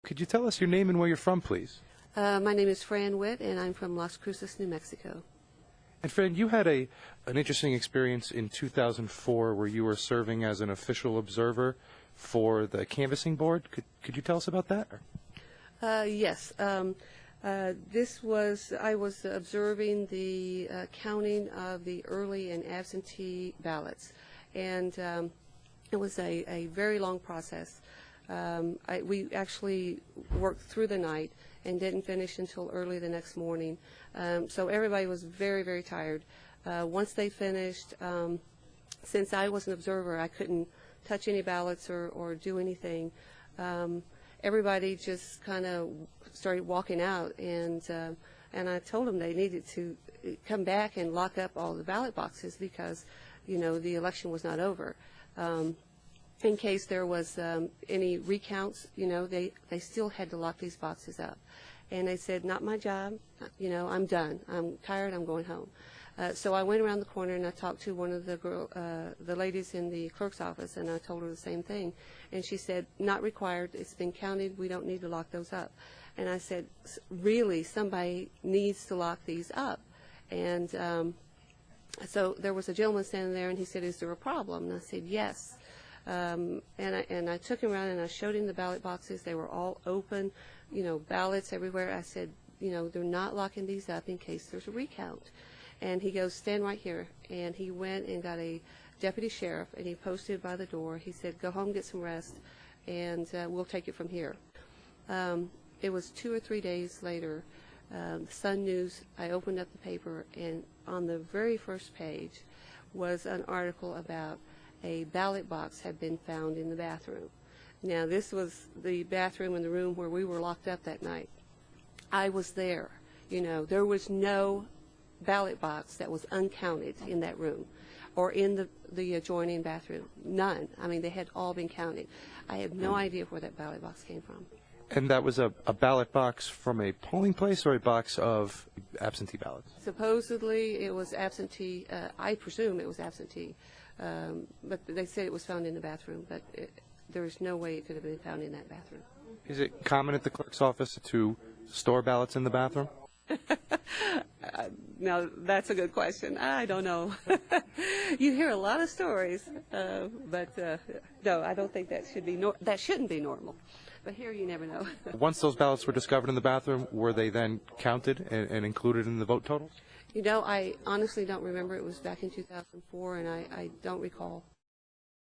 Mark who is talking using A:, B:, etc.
A: Could you tell us your name and where you're from, please?
B: My name is Fran Witt, and I'm from Las Cruces, New Mexico.
A: And Fran, you had an interesting experience in 2004 where you were serving as an official observer for the canvassing board. Could you tell us about that?
B: Yes. I was observing the counting of the early and absentee ballots, and it was a very long process. We actually worked through the night and didn't finish until early the next morning. So everybody was very, very tired. Once they finished, since I was an observer, I couldn't touch any ballots or do anything. Everybody just kind of started walking out, and I told them they needed to come back and lock up all the ballot boxes because, the election was not over. In case there was any recounts, they still had to lock these boxes up. And they said, not my job, I'm done. I'm tired, I'm going home. So I went around the corner and I talked to one of the ladies in the clerk's office, and I told her the same thing. And she said, not required, it's been counted, we don't need to lock those up. And I said, really, somebody needs to lock these up. And so there was a gentleman standing there, and he said, is there a problem? And I said, yes. And I took him around and I showed him the ballot boxes. They were all open, ballots everywhere. I said, they're not locking these up in case there's a recount. And he goes, stand right here. And he went and got a deputy sheriff, and he posted by the door. He said, go home, get some rest, and we'll take it from here. It was 2 or 3 days later, the Sun News, I opened up the paper, and on the very first page was an article about a ballot box had been found in the bathroom. Now, this was the bathroom in the room where we were locked up that night. I was there. There was no ballot box that was uncounted in that room or in the adjoining bathroom. None. I mean, they had all been counted. I have no idea where that ballot box came from.
A: And that was a ballot box from a polling place or a box of absentee ballots?
B: Supposedly it was absentee. I presume it was absentee. But they said it was found in the bathroom, but there was no way it could have been found in that bathroom.
A: Is it common at the clerk's office to store ballots in the bathroom?
B: Now, that's a good question. I don't know. You hear a lot of stories, but no, I don't think that shouldn't be normal. But here you never know.
A: Once those ballots were discovered in the bathroom, were they then counted and included in the vote totals?
B: I honestly don't remember. It was back in 2004, and I don't recall.